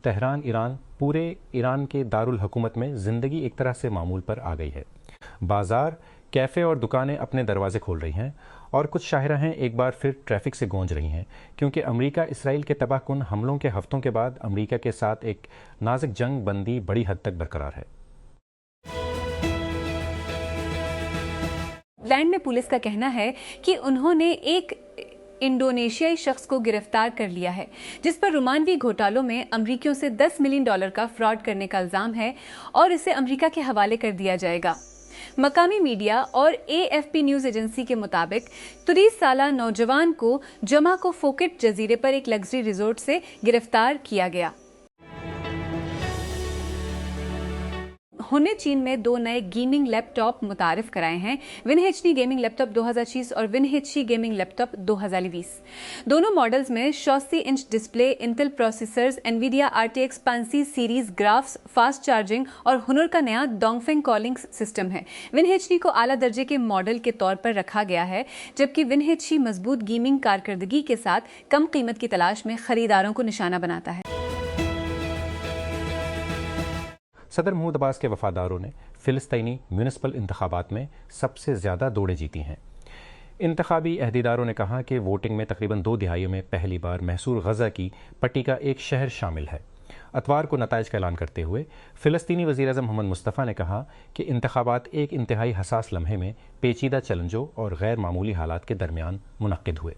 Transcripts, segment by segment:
Tehran Iran پورے ایران کے دارالحکومت میں زندگی ایک طرح سے معمول پر آ گئی ہے۔ بازار، کیفے اور دکانیں اپنے دروازے کھول رہی ہیں اور کچھ شاہراہیں ایک بار پھر ٹریفک سے گونج رہی ہیں، کیونکہ امریکہ اسرائیل کے تباہ کن حملوں کے ہفتوں کے بعد امریکہ کے ساتھ ایک نازک جنگ بندی بڑی حد تک برقرار ہے۔ لینڈ میں پولیس کا کہنا ہے کہ انہوں نے ایک انڈونیشیائی شخص کو گرفتار کر لیا ہے جس پر رومانوی گھوٹالوں میں امریکیوں سے $10 ملین کا فراڈ کرنے کا الزام ہے اور اسے امریکہ کے حوالے کر دیا جائے گا۔ مقامی میڈیا اور AFP نیوز ایجنسی کے مطابق 30 سالہ نوجوان کو جمعہ کو فوکٹ جزیرے پر ایک لگژری ریزورٹ سے گرفتار کیا گیا۔ چین میں 2 نئے گیمنگ لیپ ٹاپ متعارف کرائے ہیں، WinHD گیمنگ لیپ ٹاپ 2026 اور WinHD گیمنگ لیپ ٹاپ 2020۔ دونوں ماڈلز میں 86 inch display, until processors, NVIDIA RTX 50 series graphs, fast charging اور ہنر کا نیا ڈونگفنگ کالنگ سسٹم ہے۔ WinHD کو اعلیٰ درجے کے ماڈل کے طور پر رکھا گیا ہے، جبکہ WinHD مضبوط گیمنگ کارکردگی کے ساتھ کم قیمت کی تلاش میں خریداروں کو نشانہ بناتا ہے۔ صدر محمود عباس کے وفاداروں نے فلسطینی میونسپل انتخابات میں سب سے زیادہ دوڑیں جیتی ہیں۔ انتخابی عہدیداروں نے کہا کہ ووٹنگ میں تقریباً 2 دہائیوں میں پہلی بار محصور غزہ کی پٹی کا ایک شہر شامل ہے۔ اتوار کو نتائج کا اعلان کرتے ہوئے فلسطینی وزیر اعظم محمد مصطفیٰ نے کہا کہ انتخابات ایک انتہائی حساس لمحے میں پیچیدہ چیلنجوں اور غیر معمولی حالات کے درمیان منعقد ہوئے۔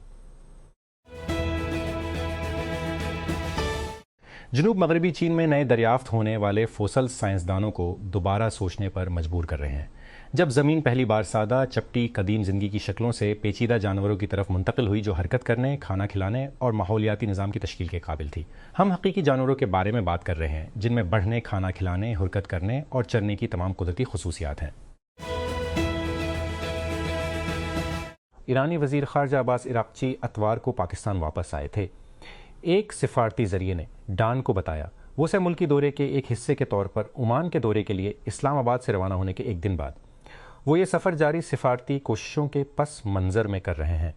جنوب مغربی چین میں نئے دریافت ہونے والے فوسل سائنسدانوں کو دوبارہ سوچنے پر مجبور کر رہے ہیں۔ جب زمین پہلی بار سادہ، چپٹی، قدیم زندگی کی شکلوں سے پیچیدہ جانوروں کی طرف منتقل ہوئی جو حرکت کرنے، کھانا کھلانے اور ماحولیاتی نظام کی تشکیل کے قابل تھی، ہم حقیقی جانوروں کے بارے میں بات کر رہے ہیں جن میں بڑھنے، کھانا کھلانے، حرکت کرنے اور چرنے کی تمام قدرتی خصوصیات ہیں۔ ایرانی وزیر خارجہ عباس عراقچی اتوار کو پاکستان واپس آئے تھے۔ ایک سفارتی ذریعے نے ڈان کو بتایا وہ اسے ملکی دورے کے ایک حصے کے طور پر عمان کے دورے کے لیے اسلام آباد سے روانہ ہونے کے ایک دن بعد وہ یہ سفر جاری سفارتی کوششوں کے پس منظر میں کر رہے ہیں،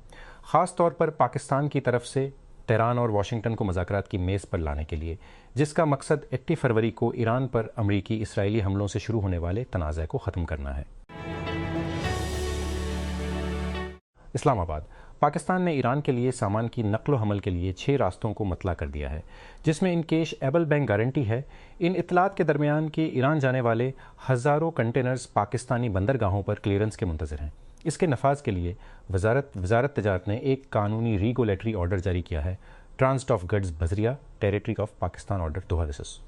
خاص طور پر پاکستان کی طرف سے تہران اور واشنگٹن کو مذاکرات کی میز پر لانے کے لیے، جس کا مقصد 31 فروری کو ایران پر امریکی اسرائیلی حملوں سے شروع ہونے والے تنازع کو ختم کرنا ہے۔ اسلام آباد۔ پاکستان نے ایران کے لیے سامان کی نقل و حمل کے لیے 6 راستوں کو مطلع کر دیا ہے، جس میں ان کیش ایبل بینک گارنٹی ہے۔ ان اطلاعات کے درمیان کہ ایران جانے والے ہزاروں کنٹینرز پاکستانی بندرگاہوں پر کلیئرنس کے منتظر ہیں۔ اس کے نفاذ کے لیے وزارت تجارت نے ایک قانونی ریگولیٹری آرڈر جاری کیا ہے، ٹرانزٹ آف گڈز بذریعہ territory of Pakistan order 2010۔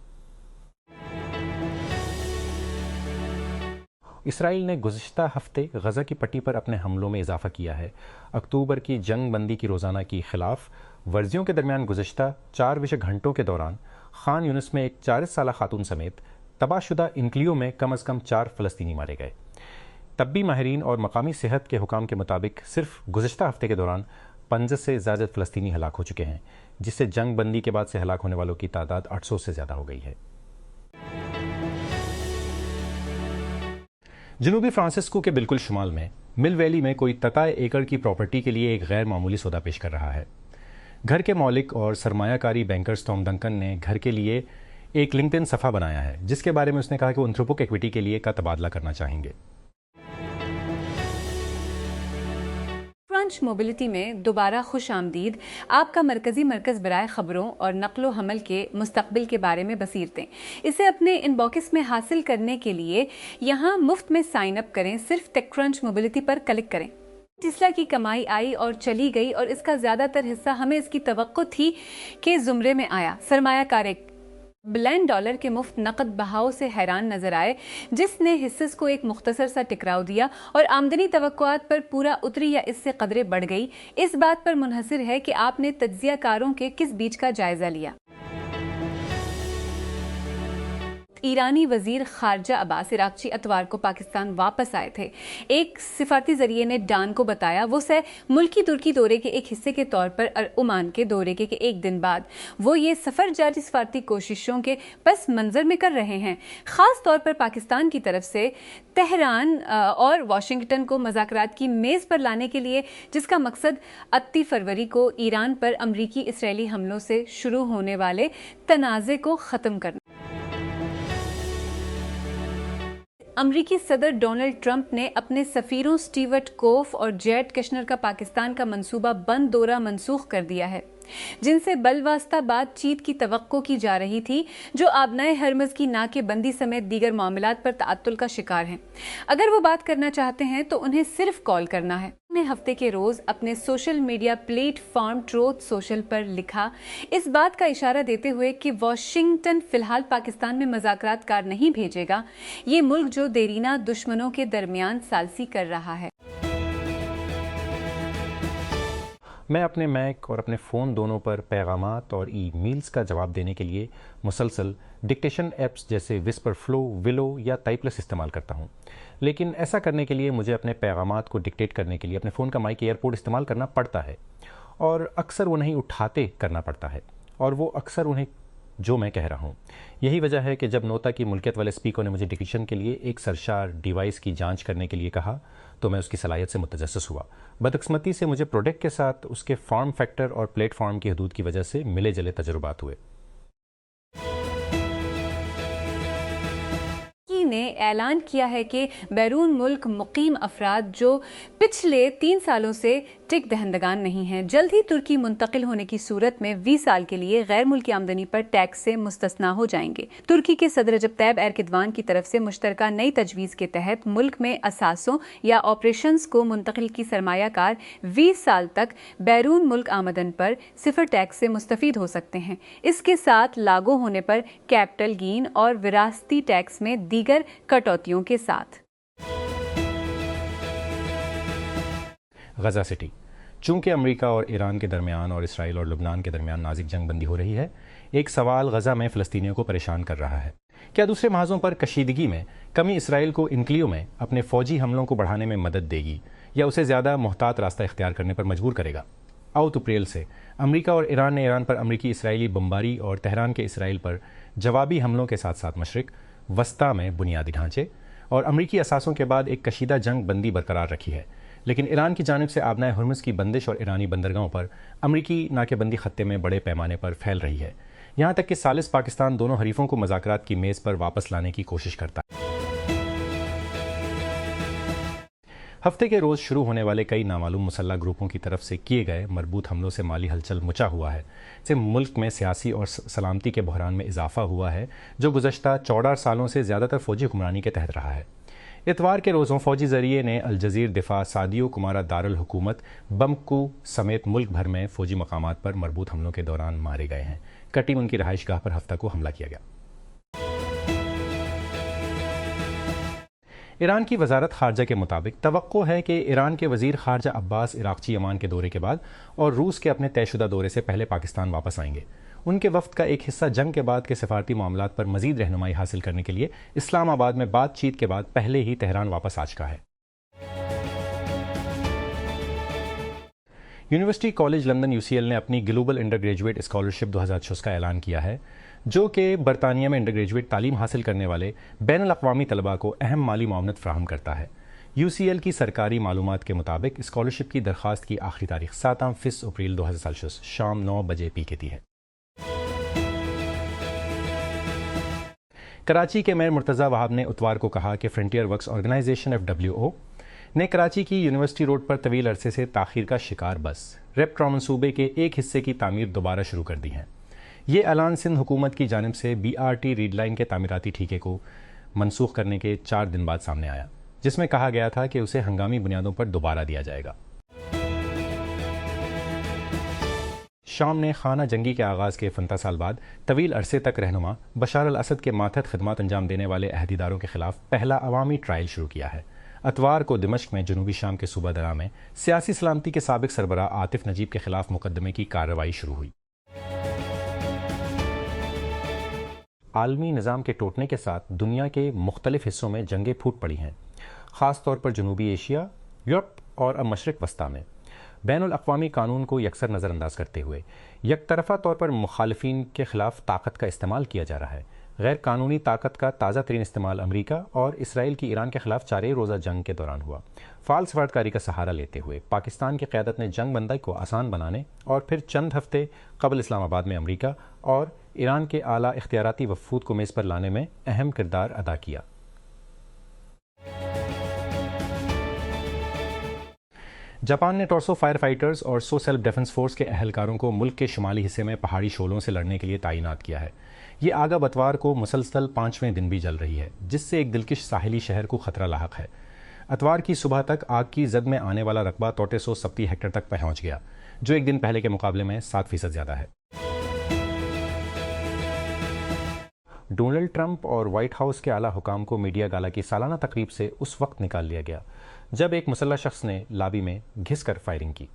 Israel نے گزشتہ ہفتے غزہ کی پٹی پر اپنے حملوں میں اضافہ کیا ہے۔ اکتوبر کی جنگ بندی کی روزانہ کی خلاف ورزیوں کے درمیان گزشتہ 4 گھنٹوں کے دوران خان یونس میں ایک 40 سالہ خاتون سمیت تباہ شدہ انکلیو میں کم از کم 4 فلسطینی مارے گئے۔ طبی ماہرین اور مقامی صحت کے حکام کے مطابق صرف گزشتہ ہفتے کے دوران 50 سے زیادہ فلسطینی ہلاک ہو چکے ہیں، جس سے جنگ بندی کے بعد سے ہلاک ہونے والوں کی تعداد 800 سے زیادہ ہو گئی ہے۔ جنوبی فرانسسکو کے بالکل شمال میں مل ویلی میں کوئی 33 ایکڑ کی پراپرٹی کے لیے ایک غیر معمولی سودا پیش کر رہا ہے۔ گھر کے مالک اور سرمایہ کاری بینکر ٹام ڈنکن نے گھر کے لیے ایک لنکڈ صفحہ بنایا ہے، جس کے بارے میں اس نے کہا کہ وہ انتھروپک ایکویٹی کے لیے کا تبادلہ کرنا چاہیں گے۔ کرنچ موبلٹی میں دوبارہ خوش آمدید، آپ کا مرکزی مرکز برائے خبروں اور نقل و حمل کے مستقبل کے بارے میں بصیرتیں۔ اسے اپنے ان باکس میں حاصل کرنے کے لیے یہاں مفت میں سائن اپ کریں، صرف ٹیک کرنچ موبلٹی پر کلک کریں۔ ٹیسلا کی کمائی آئی اور چلی گئی اور اس کا زیادہ تر حصہ ہمیں اس کی توقع تھی کہ زمرے میں آیا۔ سرمایہ کار $1 بلین کے مفت نقد بہاؤ سے حیران نظر آئے، جس نے حصص کو ایک مختصر سا ٹکراؤ دیا اور آمدنی توقعات پر پورا اتری یا اس سے قدرے بڑھ گئی۔ اس بات پر منحصر ہے کہ آپ نے تجزیہ کاروں کے کس بیچ کا جائزہ لیا۔ ایرانی وزیر خارجہ عباس عراقچی اتوار کو پاکستان واپس آئے تھے۔ ایک سفارتی ذریعے نے ڈان کو بتایا وہ ملکی ترکی دورے کے ایک حصے کے طور پر عمان کے دورے کے ایک دن بعد وہ یہ سفر جاری سفارتی کوششوں کے پس منظر میں کر رہے ہیں، خاص طور پر پاکستان کی طرف سے تہران اور واشنگٹن کو مذاکرات کی میز پر لانے کے لیے، جس کا مقصد 29 فروری کو ایران پر امریکی اسرائیلی حملوں سے شروع ہونے والے تنازع کو ختم کرنا۔ امریکی صدر ڈونلڈ ٹرمپ نے اپنے سفیروں سٹیورٹ کوف اور جیریڈ کشنر کا پاکستان کا منصوبہ بند دورہ منسوخ کر دیا ہے، جن سے بالواسطہ بات چیت کی توقع کی جا رہی تھی، جو آبنائے ہرمز کی ناکے بندی سمیت دیگر معاملات پر تعطل کا شکار ہیں۔ اگر وہ بات کرنا چاہتے ہیں تو انہیں صرف کال کرنا ہے۔ نے ہفتے کے روز اپنے social media platform truth social پر لکھا، اس بات کا اشارہ دیتے ہوئے کہ واشنگٹن فی الحال پاکستان میں مذاکرات کار نہیں بھیجے گا، یہ ملک جو دیرینہ دشمنوں کے درمیان ثالثی کر رہا ہے۔ میں اپنے میک اور اپنے فون دونوں پر پیغامات اور ای میلز کا جواب دینے کے لیے مسلسل ڈکٹیشن ایپس جیسے وسپر فلو، ولو یا ٹائپلس استعمال کرتا ہوں، لیکن ایسا کرنے کے لیے مجھے اپنے پیغامات کو ڈکٹیٹ کرنے کے لیے اپنے فون کا مائک ایئرپورٹ استعمال کرنا پڑتا ہے، اور اکثر وہ نہیں اٹھاتے کرنا پڑتا ہے، اور وہ اکثر انہیں جو میں کہہ رہا ہوں۔ یہی وجہ ہے کہ جب نوتا کی ملکیت والے اسپیکر نے مجھے ڈکٹیشن کے لیے ایک سرشار ڈیوائس کی جانچ کرنے کے لیے کہا تو میں اس کی صلاحیت سے متجسس ہوا۔ بدقسمتی سے مجھے پروڈکٹ کے ساتھ اس کے فارم فیکٹر اور پلیٹ فارم کی حدود کی وجہ سے ملے جلے تجربات ہوئے۔ نے اعلان کیا ہے کہ بیرون ملک مقیم افراد جو پچھلے 3 سالوں سے ٹک دہندگان نہیں ہیں، جلد ہی ترکی منتقل ہونے کی صورت میں 20 سال کے لیے غیر ملکی آمدنی پر ٹیکس سے مستثنا ہو جائیں گے۔ ترکی کے صدر رجب طیب ایردوان کی طرف سے مشترکہ نئی تجویز کے تحت ملک میں اثاثوں یا آپریشنز کو منتقل کی سرمایہ کار 20 سال تک بیرون ملک آمدن پر 0 ٹیکس سے مستفید ہو سکتے ہیں۔ اس کے ساتھ لاگو ہونے پر کیپٹل گین اور وراثتی ٹیکس میں دیگر کٹوتیوں کے ساتھ۔ غزہ سٹی، چونکہ امریکہ اور ایران کے درمیان اور اسرائیل اور لبنان کے درمیان نازک جنگ بندی ہو رہی ہے، ایک سوال غزہ میں فلسطینیوں کو پریشان کر رہا ہے۔ کیا دوسرے محاذوں پر کشیدگی میں کمی اسرائیل کو انکلیو میں اپنے فوجی حملوں کو بڑھانے میں مدد دے گی یا اسے زیادہ محتاط راستہ اختیار کرنے پر مجبور کرے گا؟ 8 اپریل سے امریکہ اور ایران نے ایران پر امریکی اسرائیلی بمباری اور تہران کے اسرائیل پر جوابی حملوں کے ساتھ ساتھ مشرق وسطیٰ میں بنیادی ڈھانچے اور امریکی اثاثوں کے بعد ایک کشیدہ جنگ بندی برقرار رکھی ہے، لیکن ایران کی جانب سے آبنائے ہرمز کی بندش اور ایرانی بندرگاہوں پر امریکی ناکے بندی خطے میں بڑے پیمانے پر پھیل رہی ہے، یہاں تک کہ ثالث پاکستان دونوں حریفوں کو مذاکرات کی میز پر واپس لانے کی کوشش کرتا ہے۔ ہفتے کے روز شروع ہونے والے کئی نامعلوم مسلح گروپوں کی طرف سے کیے گئے مربوط حملوں سے مالی ہلچل مچا ہوا ہے، سے ملک میں سیاسی اور سلامتی کے بحران میں اضافہ ہوا ہے جو گزشتہ 14 سالوں سے زیادہ تر فوجی حکمرانی کے تحت رہا ہے۔ اتوار کے روزوں فوجی ذریعے نے الجزیر دفاع سادیو کمارا دارالحکومت بمکو سمیت ملک بھر میں فوجی مقامات پر مربوط حملوں کے دوران مارے گئے ہیں۔ کٹیم ان کی رہائش گاہ پر ہفتہ کو حملہ کیا گیا۔ ایران کی وزارت خارجہ کے مطابق توقع ہے کہ ایران کے وزیر خارجہ عباس عراقچی عمان کے دورے کے بعد اور روس کے اپنے طے شدہ دورے سے پہلے پاکستان واپس آئیں گے۔ ان کے وفد کا ایک حصہ جنگ کے بعد کے سفارتی معاملات پر مزید رہنمائی حاصل کرنے کے لیے اسلام آباد میں بات چیت کے بعد پہلے ہی تہران واپس آ چکا ہے۔ یونیورسٹی کالج لندن UCL نے اپنی گلوبل انڈر گریجویٹ اسکالرشپ 2024 کا اعلان کیا ہے، جو کہ برطانیہ میں انڈر گریجویٹ تعلیم حاصل کرنے والے بین الاقوامی طلباء کو اہم مالی معاونت فراہم کرتا ہے۔ UCL کی سرکاری معلومات کے مطابق اسکالرشپ کی درخواست کی آخری تاریخ 7 اپریل 2024 شام 9 بجے PKT ہے۔ کراچی کے میئر مرتضی وہاب نے اتوار کو کہا کہ فرنٹیئر ورکس آرگنائزیشن FWO نے کراچی کی یونیورسٹی روڈ پر طویل عرصے سے تاخیر کا شکار بس ریپٹرا منصوبے کے ایک حصے کی تعمیر دوبارہ شروع کر دی ہے۔ یہ اعلان سندھ حکومت کی جانب سے BRT ریڈ لائن کے تعمیراتی ٹھیکے کو منسوخ کرنے کے 4 دن بعد سامنے آیا، جس میں کہا گیا تھا کہ اسے ہنگامی بنیادوں پر دوبارہ دیا جائے گا۔ شام نے خانہ جنگی کے آغاز کے 15 سال بعد طویل عرصے تک رہنما بشار الاسد کے ماتحت خدمات انجام دینے والے عہدیداروں کے خلاف پہلا عوامی ٹرائل شروع کیا ہے۔ اتوار کو دمشق میں جنوبی شام کے صوبہ درہ میں سیاسی سلامتی کے سابق سربراہ عاطف نجیب کے خلاف مقدمے کی کارروائی شروع ہوئی۔ عالمی نظام کے ٹوٹنے کے ساتھ دنیا کے مختلف حصوں میں جنگیں پھوٹ پڑی ہیں، خاص طور پر جنوبی ایشیا، یورپ اور اب مشرق وسطیٰ میں۔ بین الاقوامی قانون کو یکسر نظر انداز کرتے ہوئے یک طرفہ طور پر مخالفین کے خلاف طاقت کا استعمال کیا جا رہا ہے۔ غیر قانونی طاقت کا تازہ ترین استعمال امریکہ اور اسرائیل کی ایران کے خلاف 4 روزہ جنگ کے دوران ہوا۔ فعال سفارتکاری کا سہارا لیتے ہوئے پاکستان کی قیادت نے جنگ بندی کو آسان بنانے اور پھر چند ہفتے قبل اسلام آباد میں امریکہ اور ایران کے اعلیٰ اختیاراتی وفود کو میز پر لانے میں اہم کردار ادا کیا۔ جاپان نے ٹورسو فائر فائٹرز اور سیلف ڈیفنس فورس کے اہلکاروں کو ملک کے شمالی حصے میں پہاڑی شعلوں سے لڑنے کے لیے تعینات کیا ہے۔ یہ آگ اب اتوار کو مسلسل 5ویں دن بھی جل رہی ہے، جس سے ایک دلکش ساحلی شہر کو خطرہ لاحق ہے۔ اتوار کی صبح تک آگ کی زد میں آنے والا رقبہ 370 ہیکٹر تک پہنچ گیا، جو ایک دن پہلے کے مقابلے میں 7% زیادہ ہے۔ ڈونلڈ ٹرمپ اور وائٹ ہاؤس کے اعلیٰ حکام کو میڈیا گالا کی سالانہ تقریب سے اس وقت نکال لیا گیا جب ایک مسلح شخص نے لابی میں گھس کر فائرنگ کی۔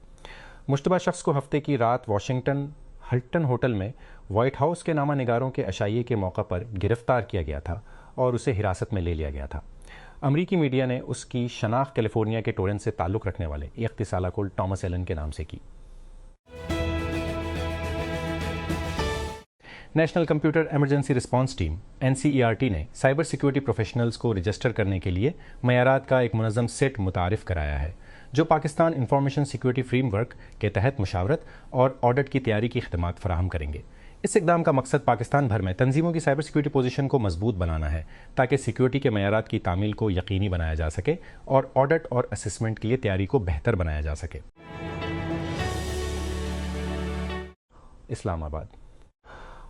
مشتبہ شخص کو ہفتے کی رات واشنگٹن ہلٹن ہوٹل میں وائٹ ہاؤس کے نامہ نگاروں کے عشائیے کے موقع پر گرفتار کیا گیا تھا اور اسے حراست میں لے لیا گیا تھا۔ امریکی میڈیا نے اس کی شناخت کیلیفورنیا کے ٹورنٹ سے تعلق رکھنے والے 31 سالہ کول ٹامس ایلن کے نام سے کی۔ National computer emergency response team NCERT نے سائبر سیکیورٹی پروفیشنلز کو رجسٹر کرنے کے لیے معیارات کا ایک منظم سیٹ متعارف کرایا ہے، جو Pakistan information security frame work کے تحت مشاورت اور آڈٹ کی تیاری کی خدمات فراہم کریں گے۔ اس اقدام کا مقصد پاکستان بھر میں تنظیموں کی سائبر سیکیورٹی پوزیشن کو مضبوط بنانا ہے، تاکہ سیکیورٹی کے معیارات کی تعمیل کو یقینی بنایا جا سکے اور آڈٹ اور اسسمنٹ کے لیے تیاری کو بہتر بنایا جا سکے۔ اسلام آباد۔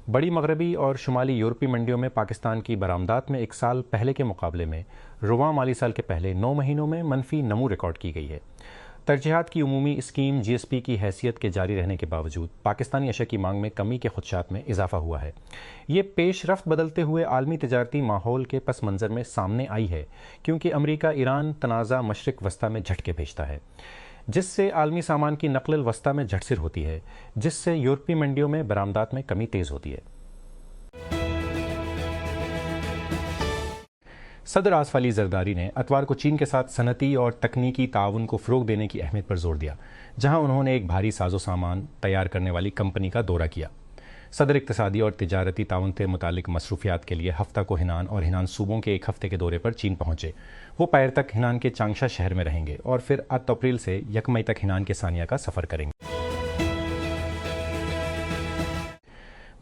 بڑی مغربی اور شمالی یورپی منڈیوں میں پاکستان کی برآمدات میں 1 سال پہلے کے مقابلے میں رواں مالی سال کے پہلے 9 مہینوں میں منفی نمو ریکارڈ کی گئی ہے۔ ترجیحات کی عمومی اسکیم GSP کی حیثیت کے جاری رہنے کے باوجود پاکستانی اشیاء کی مانگ میں کمی کے خدشات میں اضافہ ہوا ہے۔ یہ پیش رفت بدلتے ہوئے عالمی تجارتی ماحول کے پس منظر میں سامنے آئی ہے، کیونکہ امریکہ ایران تنازع مشرق وسطیٰ میں جھٹکے بھیجتا ہے، جس سے عالمی سامان کی نقل الوسطیٰ میں جھٹسر ہوتی ہے، جس سے یورپی منڈیوں میں برآمدات میں کمی تیز ہوتی ہے۔ صدر آصف علی زرداری نے اتوار کو چین کے ساتھ صنعتی اور تکنیکی تعاون کو فروغ دینے کی اہمیت پر زور دیا، جہاں انہوں نے ایک بھاری ساز و سامان تیار کرنے والی کمپنی کا دورہ کیا۔ صدر اقتصادی اور تجارتی تعاون سے متعلق مصروفیات کے لیے ہفتہ کو ہنان اور ہنان صوبوں کے 1 ہفتے کے دورے پر چین پہنچے۔ وہ پیر تک ہنان کے چانگشا شہر میں رہیں گے اور پھر 8 اپریل سے 1 مئی تک ہنان کے ثانیہ کا سفر کریں گے۔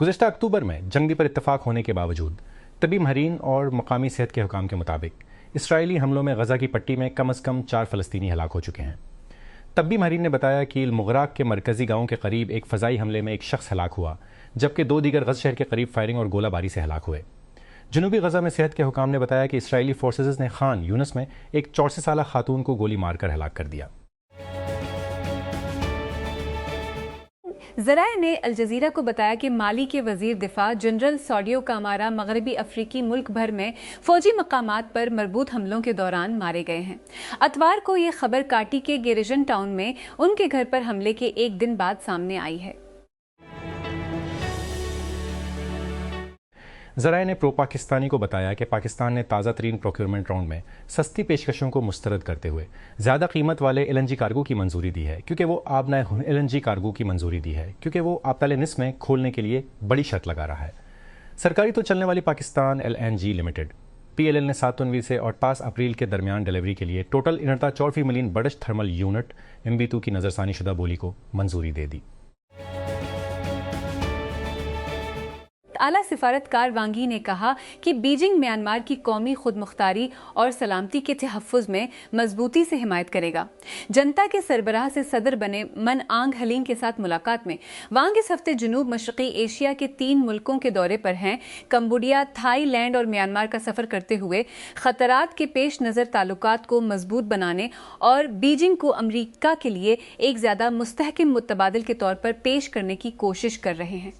گزشتہ اکتوبر میں جنگی پر اتفاق ہونے کے باوجود طبی ماہرین اور مقامی صحت کے حکام کے مطابق اسرائیلی حملوں میں غزہ کی پٹی میں کم از کم 4 فلسطینی ہلاک ہو چکے ہیں۔ طبی ماہرین نے بتایا کہ المغراق کے مرکزی گاؤں کے قریب ایک فضائی حملے میں 1 شخص ہلاک ہوا، جبکہ 2 دیگر غزہ شہر کے قریب فائرنگ اور گولہ باری سے ہلاک ہوئے۔ جنوبی غزہ میں صحت کے حکام نے بتایا کہ اسرائیلی فورسز نے خان یونس میں ایک 64 سالہ خاتون کو گولی مار کر ہلاک کر دیا۔ ذرائع نے الجزیرہ کو بتایا کہ مالی کے وزیر دفاع جنرل ساڈیو کامارا مغربی افریقی ملک بھر میں فوجی مقامات پر مربوط حملوں کے دوران مارے گئے ہیں۔ اتوار کو یہ خبر کاٹی کے گیریجن ٹاؤن میں ان کے گھر پر حملے کے 1 دن بعد سامنے آئی ہے۔ ذرائع نے پرو پاکستانی کو بتایا کہ پاکستان نے تازہ ترین پروکیورمنٹ راؤنڈ میں سستی پیشکشوں کو مسترد کرتے ہوئے زیادہ قیمت والے LNG کارگو کی منظوری دی ہے، کیونکہ وہ آبنائے LNG کارگو کی منظوری دی ہے کیونکہ وہ آبتال نصف میں کھولنے کے لیے بڑی شرط لگا رہا ہے۔ سرکاری تو چلنے والی پاکستان LNG لمیٹڈ PLL نے 7 سے اور 5 اپریل کے درمیان ڈیلیوری کے لیے total 49 million British thermal unit MB2 کی نظرثانی شدہ بولی کو منظوری دے دی۔ اعلیٰ سفارتکار وانگ ای نے کہا کہ بیجنگ میانمار کی قومی خود مختاری اور سلامتی کے تحفظ میں مضبوطی سے حمایت کرے گا۔ جنتا کے سربراہ سے صدر بنے من آنگ ہلینگ کے ساتھ ملاقات میں وانگ اس ہفتے جنوب مشرقی ایشیا کے 3 ملکوں کے دورے پر ہیں۔ کمبوڈیا، تھائی لینڈ اور میانمار کا سفر کرتے ہوئے خطرات کے پیش نظر تعلقات کو مضبوط بنانے اور بیجنگ کو امریکہ کے لیے ایک زیادہ مستحکم متبادل کے طور پر پیش کرنے کی کوشش کر رہے ہیں۔